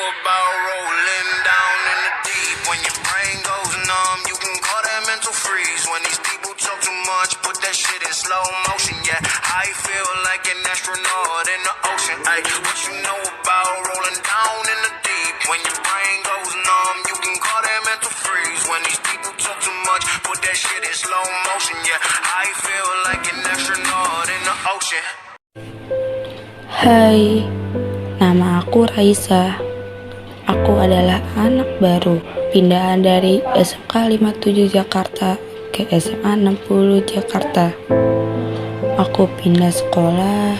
about rolling down in the deep? When your brain goes numb, you can call that mental freeze. When these people talk too much, put that shit in slow motion. Yeah, I feel like an astronaut in the ocean. Ay, what you know about rolling down in the deep? When your brain goes numb, you can call that mental freeze. When these people talk too much, put that shit in slow motion. Yeah, I feel like an astronaut in the ocean. Hai, nama aku Raisa. Aku adalah anak baru pindahan dari SMK 57 Jakarta ke SMA 60 Jakarta. Aku pindah sekolah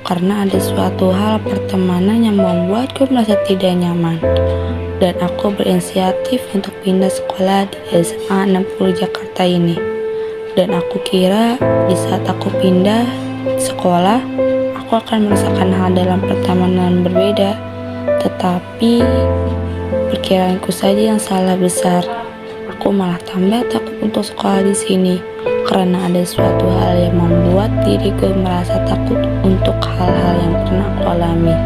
karena ada suatu hal pertemanan yang membuatku merasa tidak nyaman. Dan aku berinisiatif untuk pindah sekolah di SMA 60 Jakarta ini. Dan aku kira di saat aku pindah sekolah, aku akan merasakan hal dalam pertemanan berbeda, tetapi perkiraanku saja yang salah besar. Aku malah tambah takut untuk sekolah di sini karena ada suatu hal yang membuat diriku merasa takut untuk hal-hal yang pernah aku alami.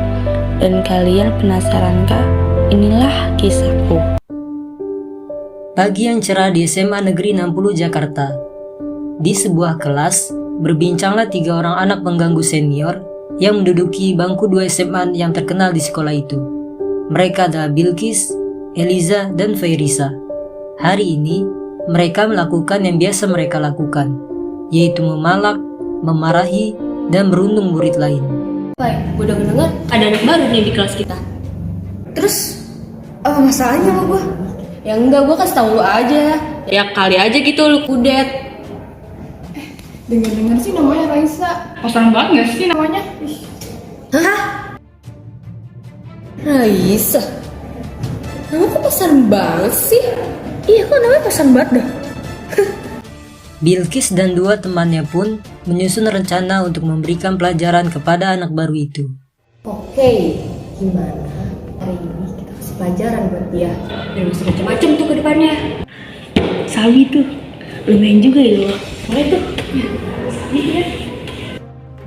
Dan kalian penasarankah? Inilah kisahku. Pagi yang cerah di SMA Negeri 60 Jakarta. Di sebuah kelas, berbincanglah 3 orang anak pengganggu senior yang menduduki bangku 2 SMA yang terkenal di sekolah itu. Mereka adalah Bilkis, Eliza, dan Fairisa. Hari ini, mereka melakukan yang biasa mereka lakukan, yaitu memalak, memarahi, dan merundung murid lain. Pai, gue udah dengar ada anak baru nih di kelas kita. Terus, apa masalahnya sama gue? Ya enggak, gue kasih tau lu aja. Ya kali aja gitu lu kudet. Dengar-dengar sih namanya Raisa. Pasaran banget gak sih namanya? Hah? Raisa? Nama kok pasaran banget sih? Iya kok namanya pasaran banget dah. Bilkis dan 2 temannya pun menyusun rencana untuk memberikan pelajaran kepada anak baru itu. Oke, gimana hari ini kita kasih pelajaran buat dia? Dan bisa macam-macam tuh ke depannya. Sabi tuh, lumayan juga ya lo. Boleh tuh.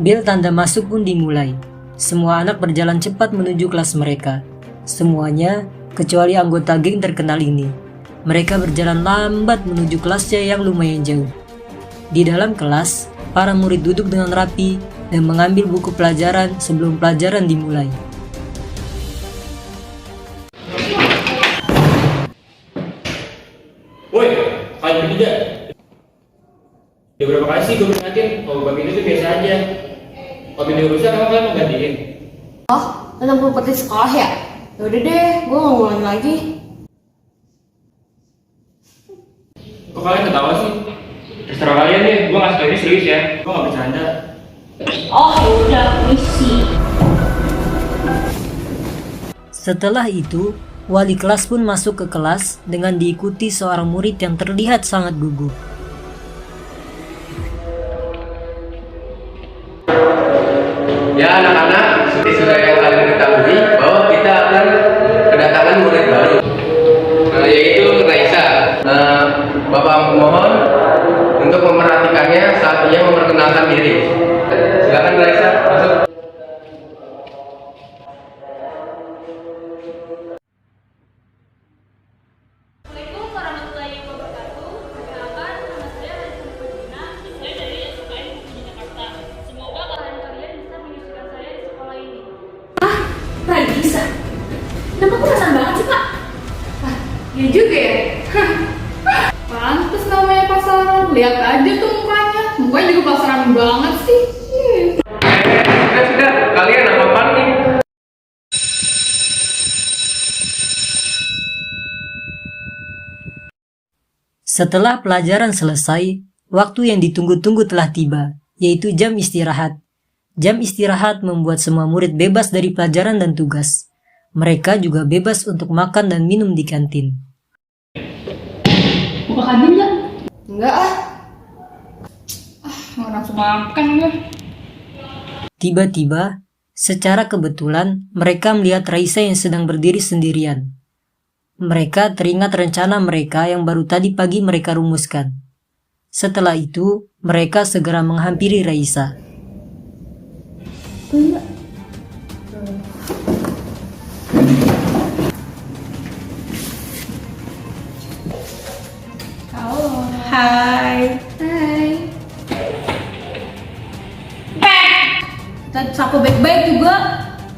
Bel tanda masuk pun dimulai. Semua anak berjalan cepat menuju kelas mereka. Semuanya, kecuali anggota geng terkenal ini. Mereka berjalan lambat menuju kelasnya yang lumayan jauh. Di dalam kelas, para murid duduk dengan rapi dan mengambil buku pelajaran sebelum pelajaran dimulai. Woi, kalian bertiga. Ya berapa kali sih gue ingatin, kalau bagian itu biasa aja. Kalau ini urusan, kamu kalian mau gantiin? Oh, tentang properti sekolah ya? Yaudah deh, gue gak ngulang lagi. Kok kalian ketawa sih? Terserah kalian deh, gue ngasih tau ini serius ya. Gue gak bercanda. Oh, udah, puisi. Setelah itu, wali kelas pun masuk ke kelas dengan diikuti seorang murid yang terlihat sangat gugup. Ya anak-anak, seperti sudah yang kalian ketahui bahwa kita akan kedatangan murid baru, yaitu Raisa. Bapak mohon untuk memperhatikannya saat ia memperkenalkan diri. Silakan Raisa, masuk. Assalamualaikum warahmatullahi wabarakatuh. Perkenalkan, nama saya Raisa Nurfadina. Saya dari SMK 57 Jakarta. Semoga kalian bisa menyusulkan saya di sekolah ini. Raisa? Nama kok pasaran banget sih, Pak? Ya juga ya. Pantes namanya pasaran. Lihat aja tuh mukanya. Mukanya juga pasaran banget sih. Sudah, kalian apa nih? Setelah pelajaran selesai, waktu yang ditunggu-tunggu telah tiba, yaitu jam istirahat. Jam istirahat membuat semua murid bebas dari pelajaran dan tugas. Mereka juga bebas untuk makan dan minum di kantin. Buka kantin gak? Enggak ah. Mau langsung makan gue. Tiba-tiba, secara kebetulan, mereka melihat Raisa yang sedang berdiri sendirian. Mereka teringat rencana mereka yang baru tadi pagi mereka rumuskan. Setelah itu, mereka segera menghampiri Raisa. Hai. Kita sapa baik-baik juga,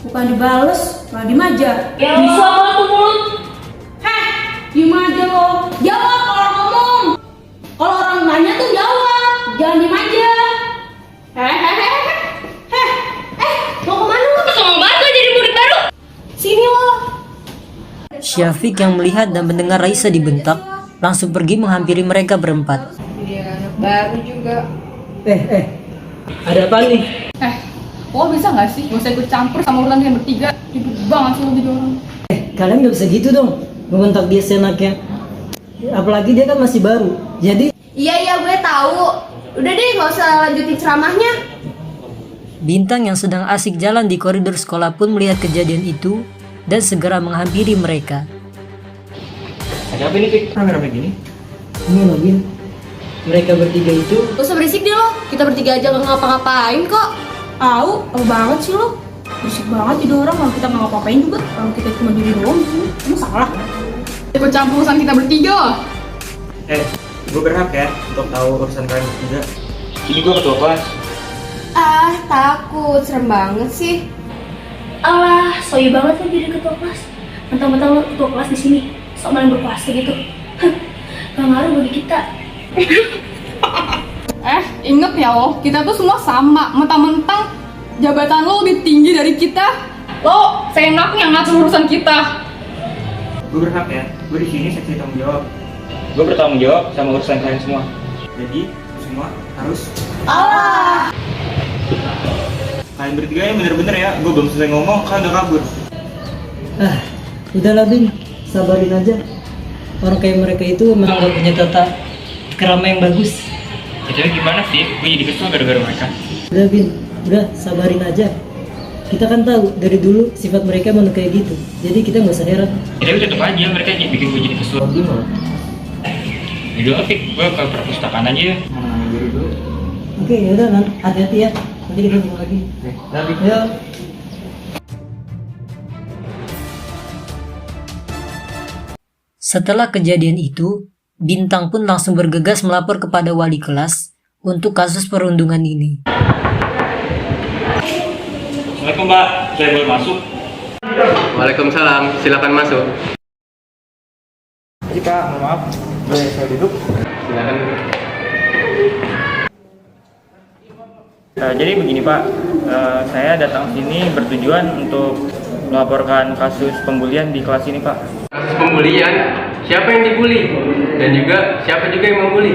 bukan dibales, malah diem aja. Ya bisa apa tuh mulut? Diem aja lo. Jawab kalau orang ngomong. Kalau orang nanya tuh jawab, jangan diem aja. Mau kemana lo? Sombong banget lo jadi murid baru. Sini lo. Syafiq yang melihat dan mendengar Raisa dibentak, langsung pergi menghampiri mereka berempat. Iya, anak baru juga. Ada apa nih? Lo bisa nggak sih? Gak usah ikut campur sama urusan kalian bertiga. Ribet banget sih lo jadi orang. Kalian gak bisa gitu dong, membentak dia seenaknya. Apalagi dia kan masih baru, jadi... Iya gue tahu. Udah deh nggak usah lanjutin ceramahnya. Bintang yang sedang asik jalan di koridor sekolah pun melihat kejadian itu dan segera menghampiri mereka. Ada apa nih, Fik? Rame-rame gini? Ini loh, Bin. Mereka bertiga itu... Gak usah berisik deh lo. Kita bertiga aja nggak ngapa-ngapain kok. Apa banget sih lo? Berisik banget jadi orang kalau kita nggak ngapa-ngapain juga. Kalau kita cuma diri doang sih, emang salah. Ikut campur urusan kita bertiga. Gue berhak ya untuk tahu urusan kalian bertiga. Ini gue ketua kelas. Takut, serem banget sih. Alah, soy banget lo jadi ketua kelas. Mentang-mentang lo ketua kelas di sini, sok main berkuasa gitu. Gak ngaruh bagi kita. Inget ya lo, kita tuh semua sama. Mentang-mentang jabatan lo lebih tinggi dari kita, lo seenaknya ngatur urusan kita. Gue berhak ya, gue di sini seksi tanggung jawab. Gue bertanggung jawab sama urusan kalian semua. Jadi semua harus. Kalian bertiga yang bener-bener ya, gue belum selesai ngomong, kalian udah kabur. Udahlah, Bin. Sabarin aja. Orang kayak mereka itu memang gak punya tata kerama yang bagus. Jadi gimana sih? Gue jadi kesel gara-gara mereka. Udah, Bin. Udah, sabarin aja. Kita kan tahu dari dulu sifat mereka memang kayak gitu. Jadi kita nggak usah heran. Tapi tetep aja mereka bikin gue jadi kesel. Jadi lo, Fik, gue ke perpustakaan aja ya. Mau nanya diri dulu. Oke, yaudah, hati-hati ya. Nanti kita ketemu lagi. Ayo. Setelah kejadian itu, Bintang pun langsung bergegas melapor kepada wali kelas untuk kasus perundungan ini. Assalamualaikum, Mbak. Saya boleh masuk? Waalaikumsalam, silakan masuk. Jadi Pak, mohon maaf. Boleh saya duduk? Silakan. Jadi begini Pak, saya datang sini bertujuan untuk melaporkan kasus pembulian di kelas ini Pak. Kasus pembulian? Siapa yang dibully? Dan juga siapa juga yang membuli?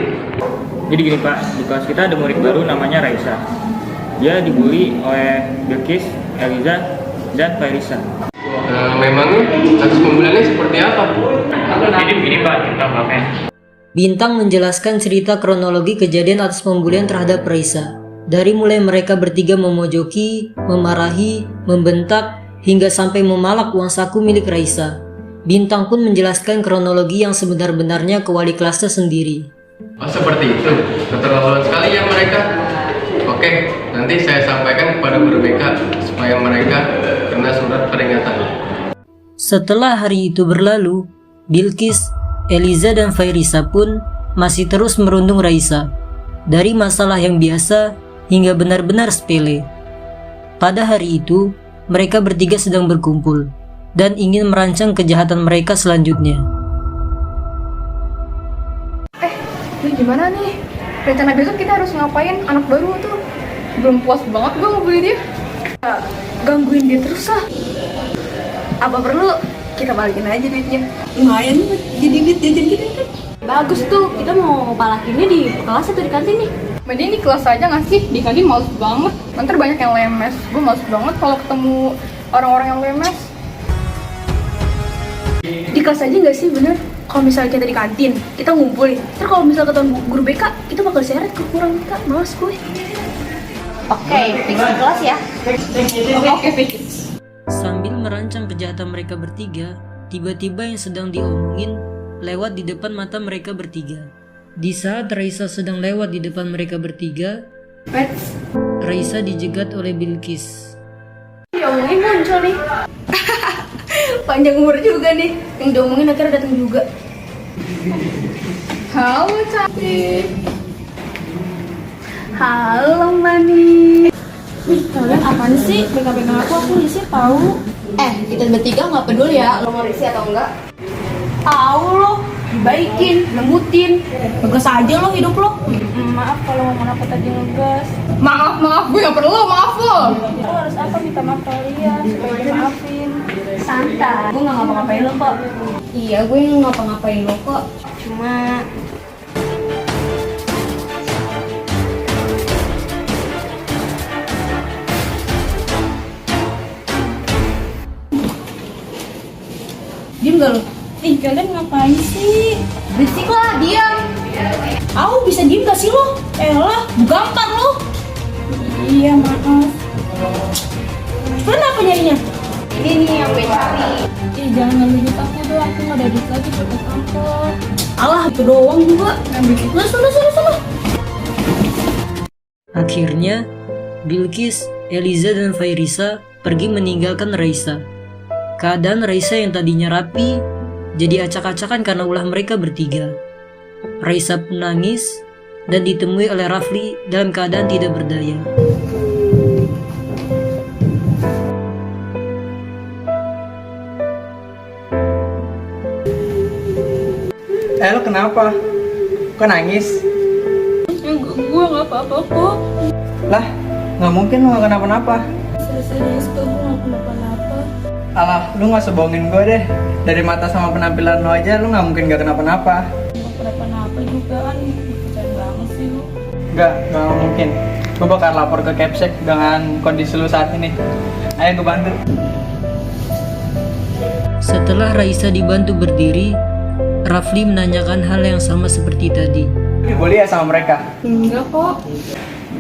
Jadi gini Pak, di kelas kita ada murid baru namanya Raisa. Dia dibully oleh Bilkis, Eliza, dan Fairisa. Memangnya kasus pembuliannya seperti apa? Jadi begini Pak, cerita Paknya. Bintang menjelaskan cerita kronologi kejadian atas pembulian terhadap Raisa. Dari mulai mereka bertiga memojoki, memarahi, membentak, hingga sampai memalak uang saku milik Raisa. Bintang pun menjelaskan kronologi yang sebenar-benarnya ke wali kelasnya sendiri. Oh seperti itu, keterlaluan sekali ya mereka. Oke, nanti saya sampaikan kepada guru BK supaya mereka kena surat peringatan. Setelah hari itu berlalu, Bilkis, Eliza, dan Fairisa pun masih terus merundung Raisa. Dari masalah yang biasa hingga benar-benar sepele. Pada hari itu, mereka bertiga sedang berkumpul dan ingin merancang kejahatan mereka selanjutnya. Ini gimana nih? Rencana besok kita harus ngapain? Anak baru tuh belum puas banget gue ngebully dia. Gangguin dia terus lah. Apa perlu kita balikin aja duitnya? Lumayan jadi duit jajan kita kan. Bagus tuh, kita mau palakinnya di kelas atau di kantin nih? Mending di kelas aja nggak sih? Di kantin males banget. Nanti banyak yang lemes. Gue males banget kalau ketemu orang-orang yang lemes. Di kelas aja nggak sih bener? Kalau misalnya kita di kantin, kita ngumpul. Terus kalau misalnya ketemu guru BK, kita bakal seret ke kurang BK. Males gue. Oke, fix di kelas ya. Oke, fix. Sambil merancang kejahatan mereka bertiga, tiba-tiba yang sedang diomongin lewat di depan mata mereka bertiga. Di saat Raisa sedang lewat di depan mereka bertiga, Raisa dijegat oleh Bilkis. Diomongin muncul nih. Panjang umur juga nih. Yang diomongin akhirnya datang juga. Halo cantik. Halo manis. Kalian apaan sih? BK-BK aku risih tahu. Kita bertiga nggak peduli ya lo mau risih atau enggak. Tahu lo, dibaikin, lembutin. Ngegas aja lo hidup lo. Maaf kalau ngomong apa tadi ngegas. Maaf, gue nggak perlu maaf lo. Lo harus apa minta maaf kalian supaya dimaafin. Santai. Gue nggak ngapa-ngapain lo kok. Iya, gue nggak ngapa-ngapain lo kok. Cuma Diem gak lo? Kalian ngapain sih? berisik lah, diam. Au, bisa diem gak sih lo? Elah, gampang lo. Iya, maaf. Mana apa nyarinya? Ini nih yang gue cari. Jangan ngambil duit aku doang, aku gak ada duit lagi buat naik angkot. Alah, itu doang juga. Ngambil duit. Sana. Akhirnya, Bilqis, Eliza, dan Fairisa pergi meninggalkan Raisa. Keadaan Raisa yang tadinya rapi jadi acak-acakan karena ulah mereka bertiga. Raisa pun nangis dan ditemui oleh Rafli dalam keadaan tidak berdaya. Lo kenapa? Kok nangis? Gue gak apa-apa kok. Lah, nggak mungkin lo nggak kenapa-napa. Serius kok, gue gak kenapa-napa. Alah, lu nggak sebohongin gue deh. Dari mata sama penampilan lo aja, lu nggak mungkin nggak kenapa-napa. Gak kenapa-napa juga kan. Percaya banget sih lu. Nggak mungkin. Gue bakal lapor ke Capsek dengan kondisi lu saat ini. Ayo gue bantu. Setelah Raisa dibantu berdiri, Rafli menanyakan hal yang sama seperti tadi. Bully ya sama mereka? Enggak kok.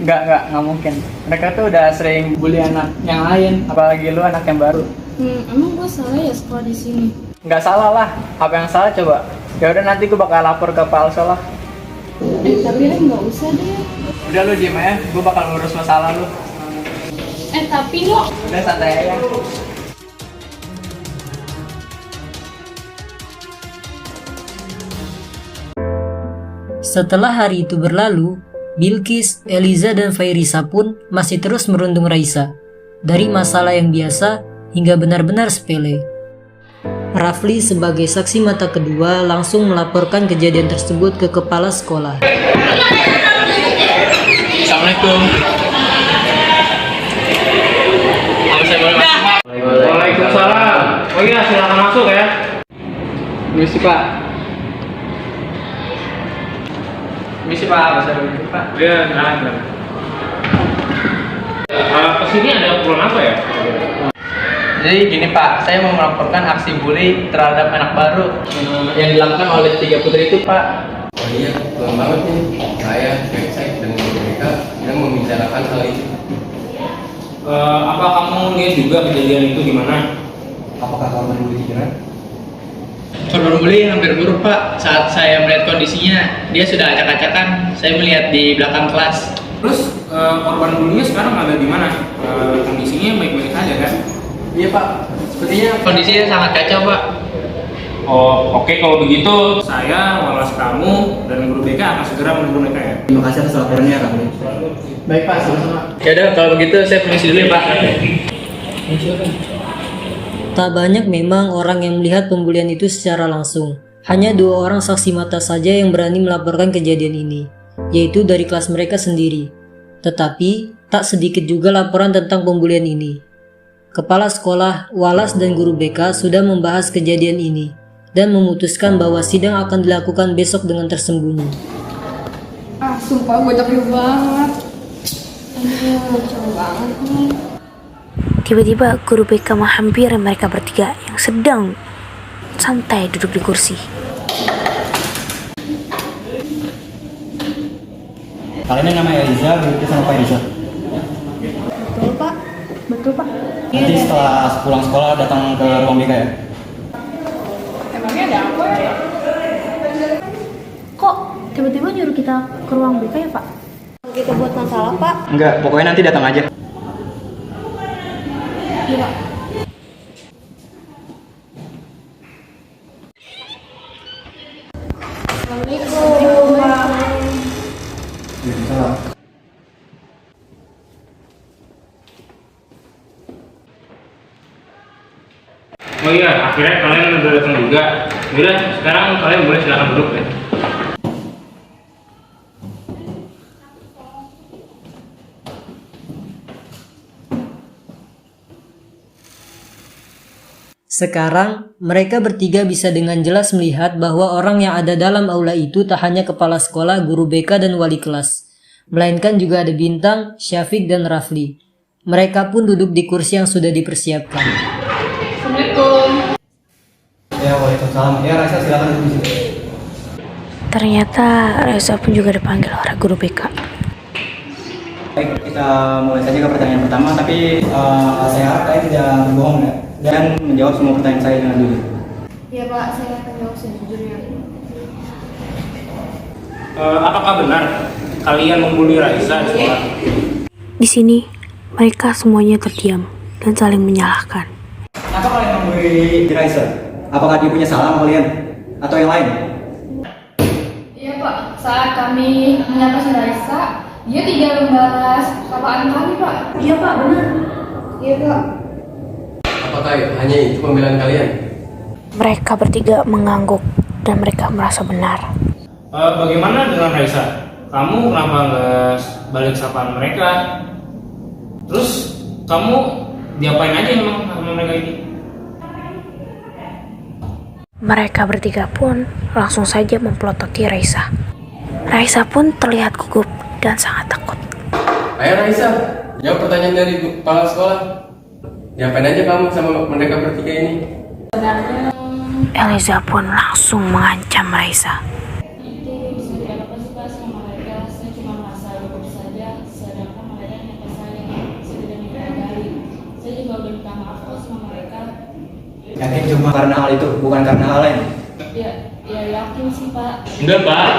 Nggak mungkin. Mereka tuh udah sering bully anak yang lain, apalagi lu anak yang baru. Emang gue salah ya sekolah di sini? Nggak salah lah. Apa yang salah coba? Ya udah nanti gue bakal lapor ke Pak Also lah. Tapi nggak usah deh. Udah lu diem aja, gue bakal ngurus masalah lu. Tapi lo Udah santai aja. Setelah hari itu berlalu, Bilqis, Eliza, dan Fairisa pun masih terus merundung Raisa. Dari masalah yang biasa hingga benar-benar sepele. Rafli sebagai saksi mata kedua langsung melaporkan kejadian tersebut ke kepala sekolah. Assalamualaikum. Waalaikumsalam. Oh iya, silakan masuk ya. Misi Pak. Misi Pak, bisa dulu Pak. Iya, nah. Kesini ada keperluan apa ya? Jadi gini Pak, saya mau melaporkan aksi bully terhadap anak baru yang dilakukan oleh 3 putri itu Pak. Oh iya, betul banget nih. Saya, Capsek, dan mereka sedang membicarakan hal itu. Apa kamu lihat juga kejadian itu gimana? Apakah kamu bully pikiran? Korban bully hampir buruk Pak. Saat saya melihat kondisinya, dia sudah acak-acakan. Saya melihat di belakang kelas. Terus korban bullynya sekarang ada di mana? Kondisinya baik-baik saja kan? Iya Pak, sepertinya kondisinya sangat kacau Pak. Oh, oke, kalau begitu saya, walas kamu, dan guru BK akan segera menegur mereka ya. Terima kasih atas laporannya, Rafli. Baik Pak, sama-sama. Ya udah kalau begitu saya permisi dulu ya Pak. Tak banyak memang orang yang melihat pembulian itu secara langsung. Hanya 2 orang saksi mata saja yang berani melaporkan kejadian ini, yaitu dari kelas mereka sendiri. Tetapi, tak sedikit juga laporan tentang pembulian ini. Kepala sekolah, walas, dan guru BK sudah membahas kejadian ini dan memutuskan bahwa sidang akan dilakukan besok dengan tersembunyi. Sumpah gue capek banget. Capek banget nih. Tiba-tiba guru BK menghampiri mereka bertiga yang sedang santai duduk di kursi. Kalian yang namanya Eliza, Bilqis sama Fairisa. Betul Pak. Nanti setelah pulang sekolah datang ke ruang BK ya. Emangnya ada apa ya? kok tiba-tiba nyuruh kita ke ruang BK ya Pak? Kita buat masalah Pak. Enggak, pokoknya nanti datang aja. Iya Pak. Assalamualaikum. Oh iya, akhirnya kalian udah datang juga. Yaudah, sekarang kalian boleh silakan duduk ya. Sekarang, mereka bertiga bisa dengan jelas melihat bahwa orang yang ada dalam aula itu tak hanya kepala sekolah, guru BK, dan wali kelas, melainkan juga ada Bintang, Syafiq, dan Rafli. Mereka pun duduk di kursi yang sudah dipersiapkan. Assalamualaikum. Ya, waalaikumsalam. Ya, Raisa silakan duduk di sini. Ternyata Raisa pun juga dipanggil oleh guru BK. Baik, kita mulai saja ke pertanyaan pertama, tapi saya harap kalian tidak berbohong ya, dan menjawab semua pertanyaan saya dengan jujur. Iya Pak, saya akan jawab sejujurnya. Apakah benar kalian membuli Raisa di sekolah? Di sini, mereka semuanya terdiam dan saling menyalahkan. Kenapa kalian membuli Raisa? Apakah dia punya salah sama kalian? Atau yang lain? Iya Pak, saat kami menyapa si Raisa, dia tidak membalas sapaan kami Pak. Iya Pak, benar. Iya Pak. Apakah hanya itu pembelaan kalian? Mereka bertiga mengangguk dan mereka merasa benar. Bagaimana dengan Raisa? Kamu kenapa nggak balik sapaan mereka? Terus kamu diapain aja emang sama mereka ini? Mereka bertiga pun langsung saja mempelototi Raisa. Raisa pun terlihat gugup dan sangat takut. Ayo Raisa, jawab pertanyaan dari kepala sekolah. Diapain aja kamu sama mereka bertiga ini? Eliza pun langsung mengancam Raisa. Itu bisa dilakukan sih Pak sama mereka. Saya cuma merasa gugup saja, sedangkan mereka nyapa saya sudah minta baik. Saya juga udah minta maaf kok sama mereka. Yakin cuma karena hal itu, bukan karena hal lain? Ya yakin sih Pak. Enggak Pak,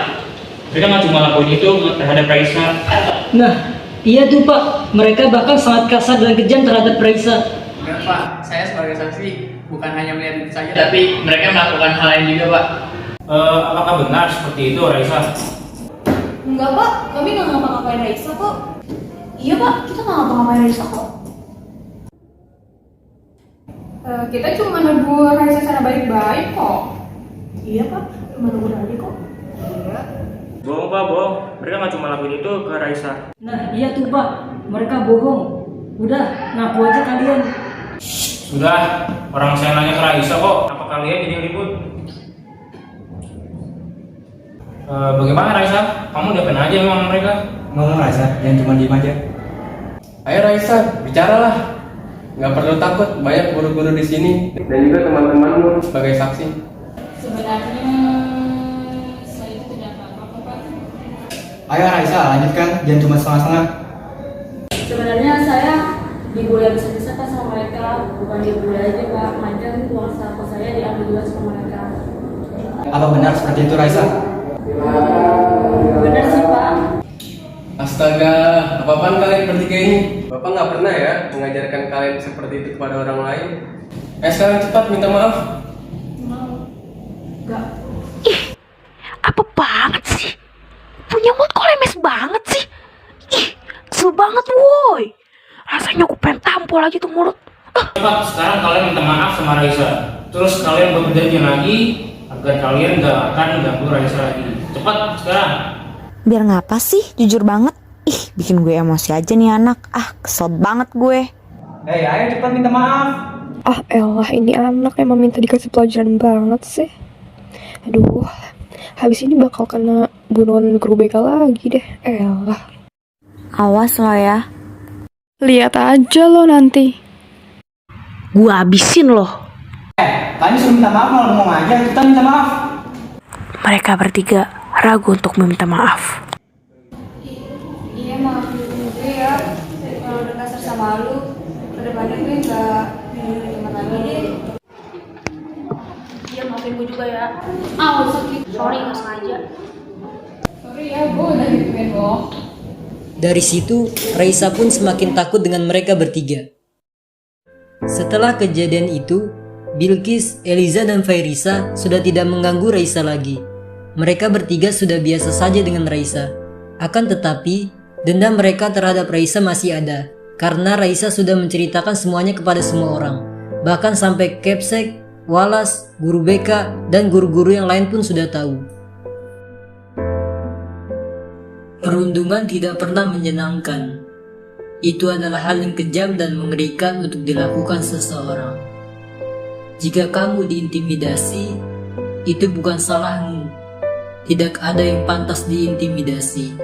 mereka nggak cuma lakuin itu terhadap Raisa. Nah, iya tuh Pak, mereka bahkan sangat kasar dan kejam terhadap Raisa. Enggak Pak, saya sebagai saksi bukan hanya melihat itu saja, tapi mereka melakukan hal lain juga Pak. Apakah benar seperti itu Raisa? Enggak Pak, kami nggak ngapa-ngapain Raisa kok. Iya Pak, kita nggak ngapa-ngapain Raisa kok. Kita cuma negur Raisa secara baik-baik kok. Iya Pak, cuma nunggu aja kok. Iya. Bohong Pak, bohong. Mereka nggak cuma lakuin itu ke Raisa. Nah, iya tuh Pak, mereka bohong. Udah, ngaku aja kalian. Sudah, orang saya nanya ke Raisa kok. Apa kalian jadi ribut? Bagaimana Raisa? Kamu diapain aja memang mereka? Ngomong Raisa, jangan cuma diem aja. Ayo Raisa, bicaralah. Nggak perlu takut, banyak guru-guru di sini dan juga teman-temanmu sebagai saksi. Sebenarnya saya itu tidak apa-apa Pak. Ayo Raisa, lanjutkan, jangan cuma setengah-setengah. Sebenarnya saya dibully habis-habisan Pak sama mereka. Bukan dibully aja Pak, melainkan uang saku saya diambil juga sama mereka. Apa benar seperti itu Raisa? Benar sih Pak. Astaga, apa-apaan kalian bertiga ini? Bapak nggak pernah ya mengajarkan kalian seperti itu kepada orang lain. Sekarang cepat minta maaf. Apa banget sih? Punya mood kok lemes banget sih? Ih, kesel banget woi. Rasanya aku pengen tampol lagi tuh mulut. Cepat, sekarang kalian minta maaf sama Raisa. Terus kalian berjanji lagi agar kalian nggak akan ganggu Raisa lagi. Cepat sekarang. Biar ngapa sih? Jujur banget. Ih, bikin gue emosi aja nih anak. Ah, kesel banget gue. Hei, ayo cepat minta maaf. Ah elah, ini anak emang minta dikasih pelajaran banget sih. Aduh, habis ini bakal kena bunuhan guru BK lagi deh. Elah. Awas lo ya. Lihat aja lo nanti. Gua habisin loh. Kalian suruh minta maaf, malah ngomong aja. Kita minta maaf. Mereka bertiga ragu untuk meminta maaf. Iya maafin gue ya. Kalau udah kasar sama lu, kedepannya gue nggak minum teman lagi deh. Iya maafin gue juga ya. Ah sakit. Sorry nggak sengaja. Sorry ya, gue udah gituin lo. Dari situ, Raisa pun semakin takut dengan mereka bertiga. Setelah kejadian itu, Bilqis, Eliza, dan Fairisa sudah tidak mengganggu Raisa lagi. Mereka bertiga sudah biasa saja dengan Raisa. Akan tetapi, dendam mereka terhadap Raisa masih ada, karena Raisa sudah menceritakan semuanya kepada semua orang. Bahkan sampai Kepsek, Wallace, guru BK, dan guru-guru yang lain pun sudah tahu. Perundungan tidak pernah menyenangkan. Itu adalah hal yang kejam dan mengerikan untuk dilakukan seseorang. Jika kamu diintimidasi, itu bukan salahmu. Tidak ada yang pantas diintimidasi.